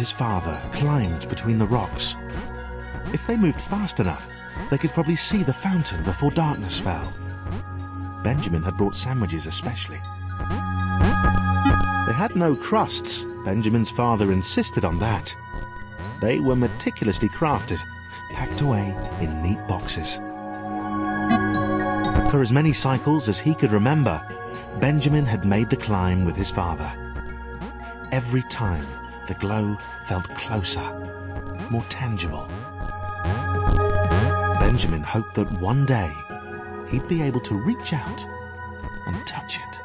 his father climbed between the rocks. If they moved fast enough, they could probably see the fountain before darkness fell. Benjamin had brought sandwiches especially. They had no crusts. Benjamin's father insisted on that. They were meticulously crafted, packed away in neat boxes. For as many cycles as he could remember, Benjamin had made the climb with his father. Every time, the glow felt closer, more tangible. Benjamin hoped that one day he'd be able to reach out and touch it.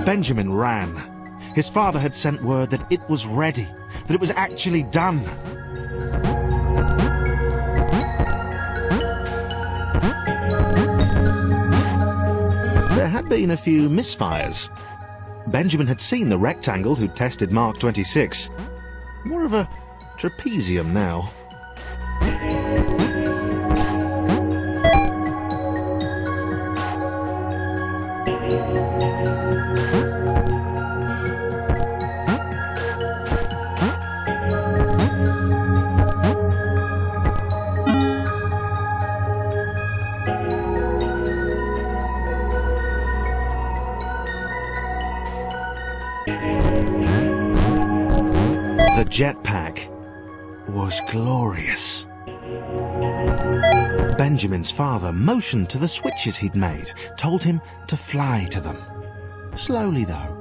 Benjamin ran. His father had sent word that it was ready, that it was actually done. There had been a few misfires. Benjamin had seen the rectangle who'd tested Mark 26. More of a trapezium now. The jetpack was glorious. Benjamin's father motioned to the switches he'd made, told him to fly to them. Slowly, though.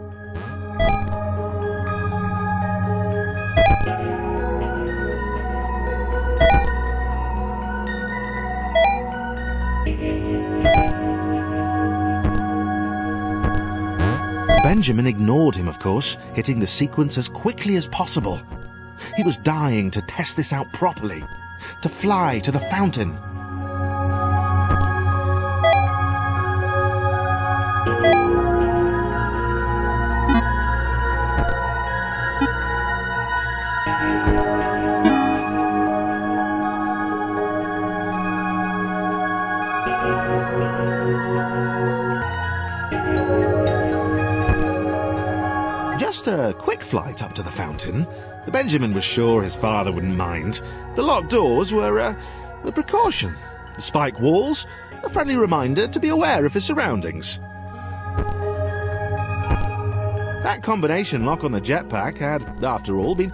Benjamin ignored him, of course, hitting the sequence as quickly as possible. He was dying to test this out properly, to fly to the fountain. Just a quick flight up to the fountain. Benjamin was sure his father wouldn't mind. The locked doors were a precaution. The spike walls, a friendly reminder to be aware of his surroundings. That combination lock on the jetpack had, after all, been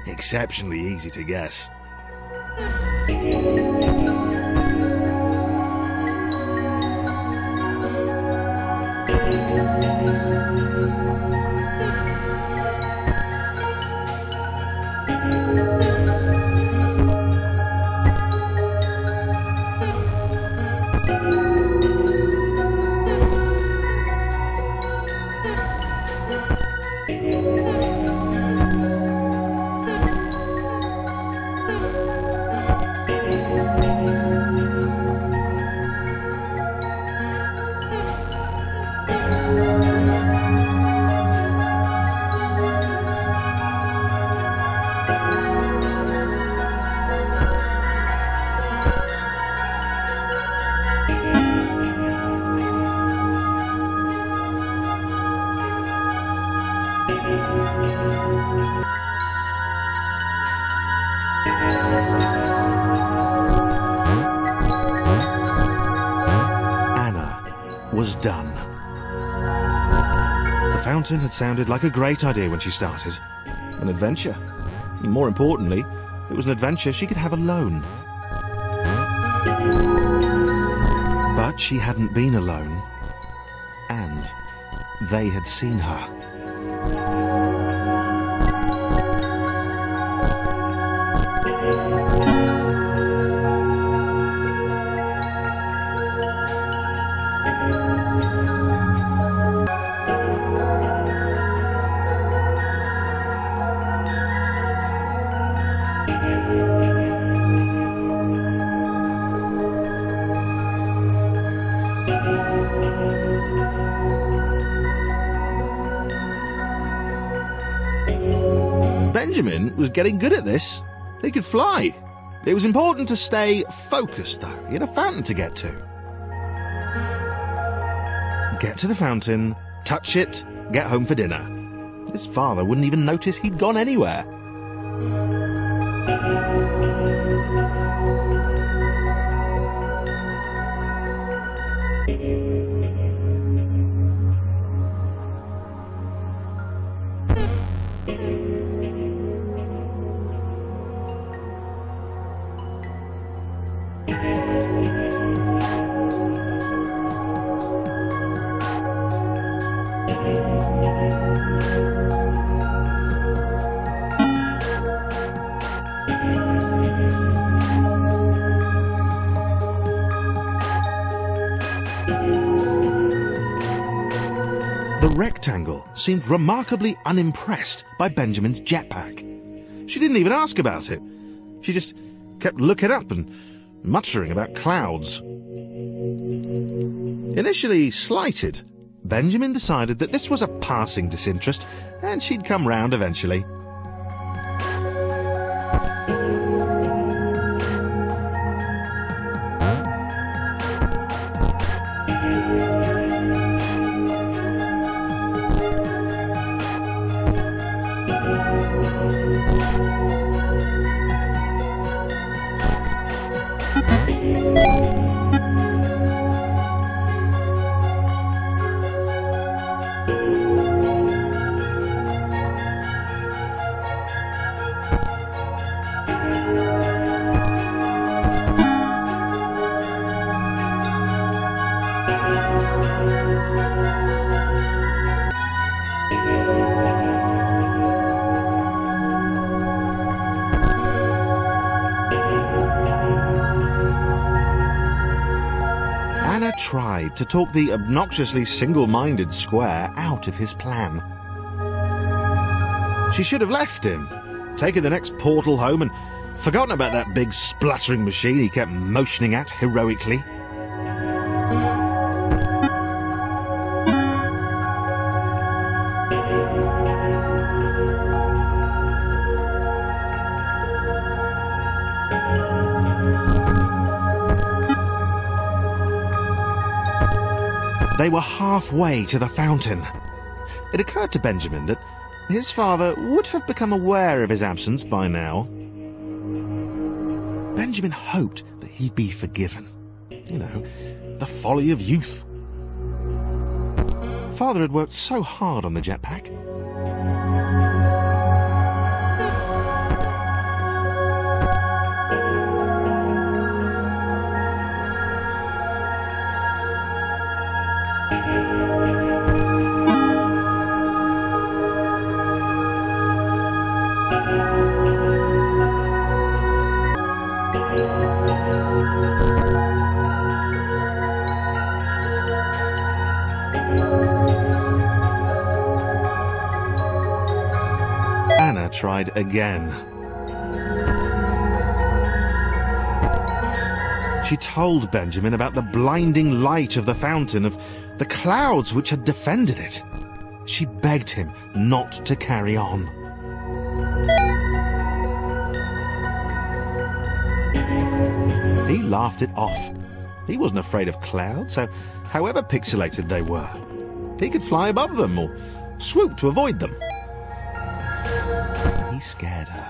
exceptionally easy to guess. Anna was done. The fountain had sounded like a great idea when she started. An adventure. More importantly, it was an adventure she could have alone. But she hadn't been alone. And they had seen her. Benjamin was getting good at this. He could fly. It was important to stay focused, though. He had a fountain to get to. Get to the fountain, touch it, get home for dinner. His father wouldn't even notice he'd gone anywhere. The rectangle seemed remarkably unimpressed by Benjamin's jetpack. She didn't even ask about it. She just kept looking up and muttering about clouds. Initially slighted, Benjamin decided that this was a passing disinterest and she'd come round eventually. Anna tried to talk the obnoxiously single-minded Square out of his plan. She should have left him, taken the next portal home and forgotten about that big spluttering machine he kept motioning at heroically. They were halfway to the fountain. It occurred to Benjamin that his father would have become aware of his absence by now. Benjamin hoped that he'd be forgiven. You know, the folly of youth. Father had worked so hard on the jetpack. Anna tried again. She told Benjamin about the blinding light of the fountain, of the clouds which had defended it. She begged him not to carry on. He laughed it off. He wasn't afraid of clouds, so however pixelated they were, he could fly above them or swoop to avoid them. He scared her.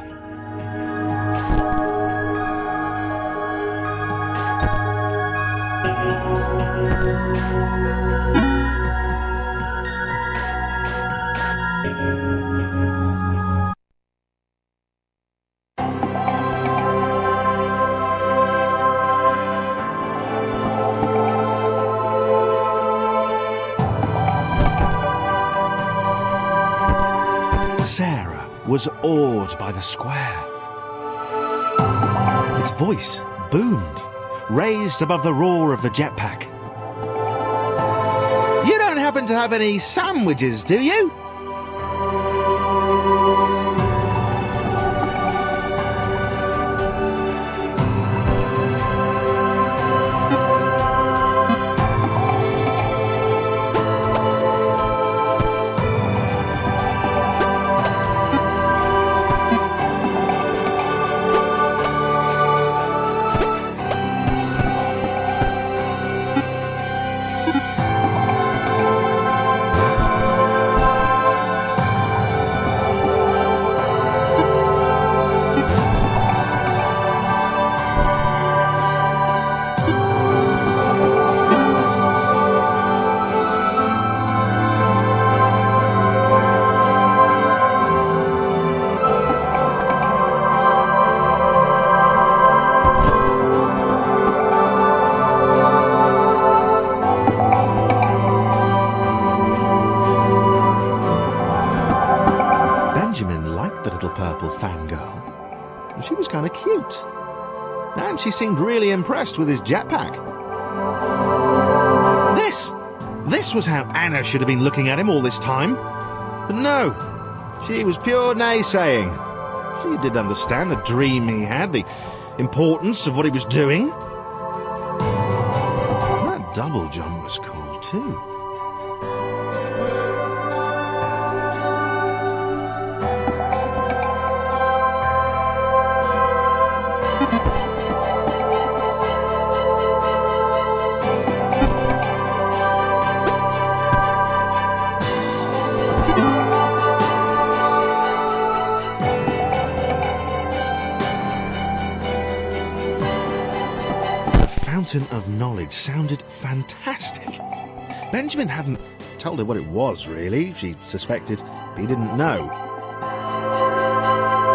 Sarah was awed by the square. Its voice boomed, raised above the roar of the jetpack. "You don't happen to have any sandwiches, do you?" Benjamin liked the little purple fangirl. She was kind of cute. And she seemed really impressed with his jetpack. This was how Anna should have been looking at him all this time. But no, she was pure naysaying. She did understand the dream he had, the importance of what he was doing. That double jump was cool too. Fountain of Knowledge sounded fantastic. Benjamin hadn't told her what it was, really. She suspected, but he didn't know.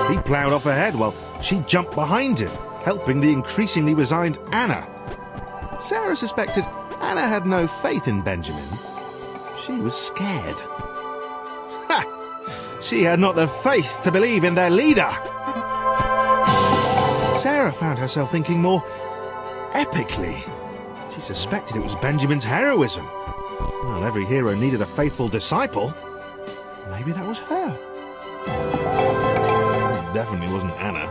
He ploughed off ahead while she jumped behind him, helping the increasingly resigned Anna. Sarah suspected Anna had no faith in Benjamin. She was scared. Ha! She had not the faith to believe in their leader. Sarah found herself thinking more epically. She suspected it was Benjamin's heroism. Well, every hero needed a faithful disciple. Maybe that was her. It definitely wasn't Anna.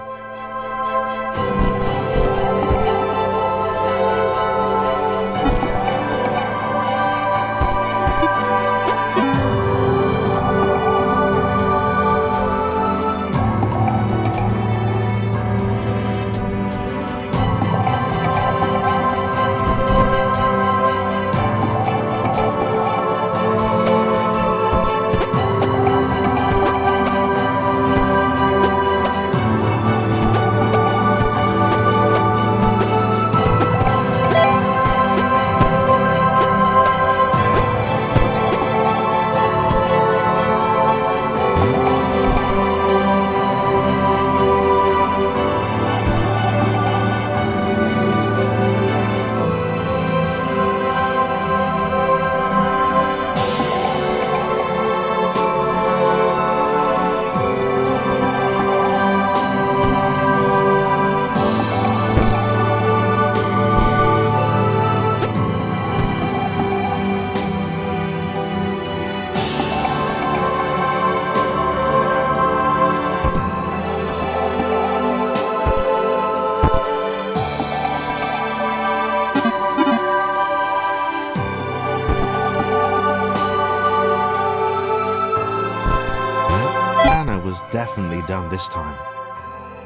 Was definitely done this time.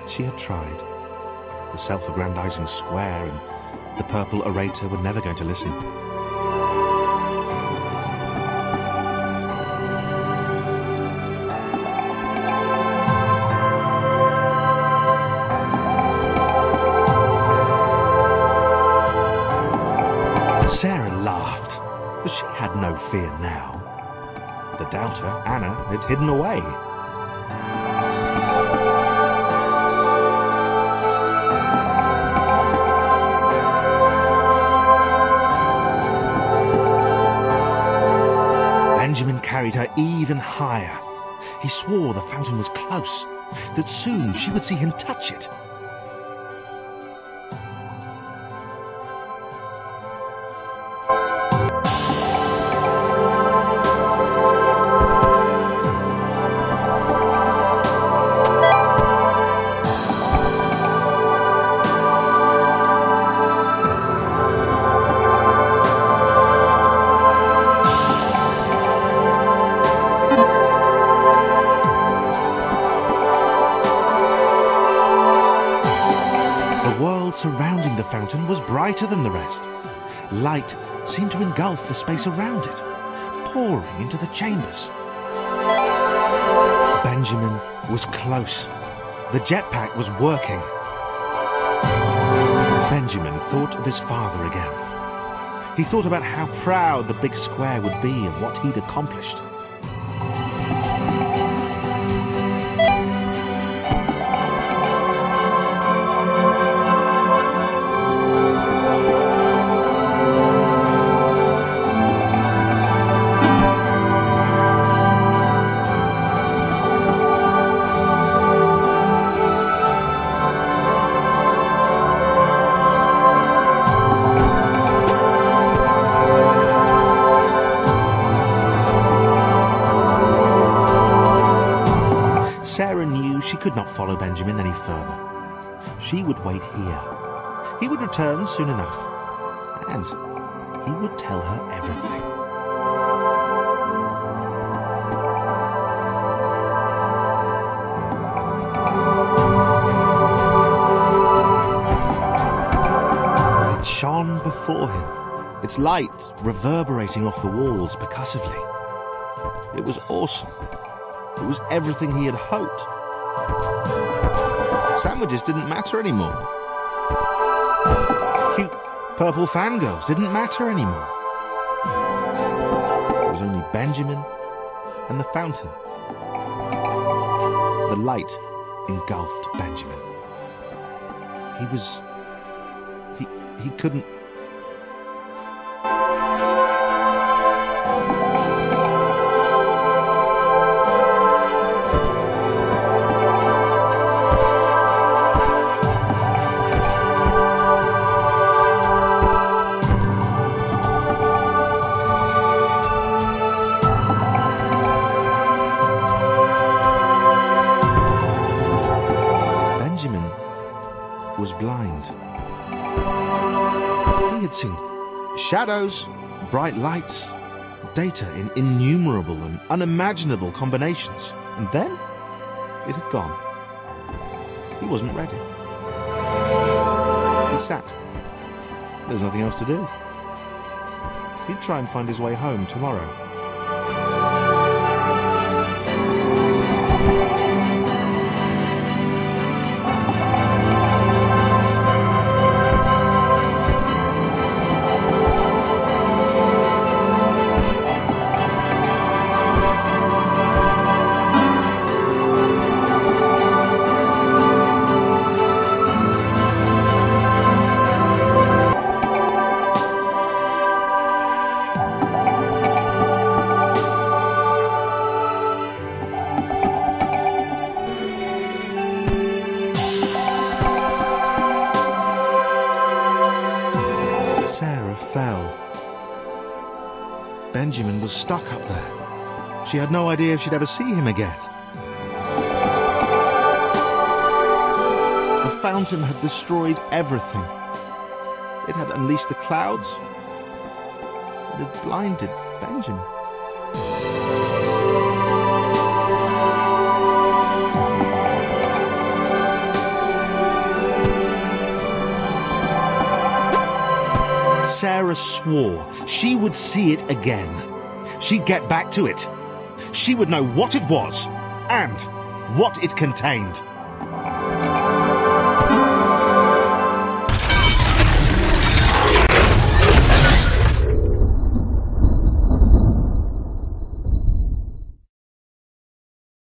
She had tried. The self-aggrandizing square and the purple orator were never going to listen. had no fear now. The doubter, Anna, had hidden away. Benjamin carried her even higher. He swore the fountain was close, that soon she would see him touch it. Surrounding the fountain was brighter than the rest. Light seemed to engulf the space around it, pouring into the chambers. Benjamin was close. The jetpack was working. Benjamin thought of his father again. He thought about how proud the big square would be of what he'd accomplished. Sarah knew she could not follow Benjamin any further. She would wait here. He would return soon enough, and he would tell her everything. It shone before him, its light reverberating off the walls percussively. It was awesome. It was everything he had hoped. Sandwiches didn't matter anymore. Cute purple fangirls didn't matter anymore. It was only Benjamin and the fountain. The light engulfed Benjamin. He couldn't... was blind. He had seen shadows, bright lights, data in innumerable and unimaginable combinations, and then it had gone. He wasn't ready. He sat. There was nothing else to do. He'd try and find his way home tomorrow. Sarah fell. Benjamin was stuck up there. She had no idea if she'd ever see him again. The fountain had destroyed everything. It had unleashed the clouds. It had blinded Benjamin. Sarah swore she would see it again. She'd get back to it. She would know what it was and what it contained.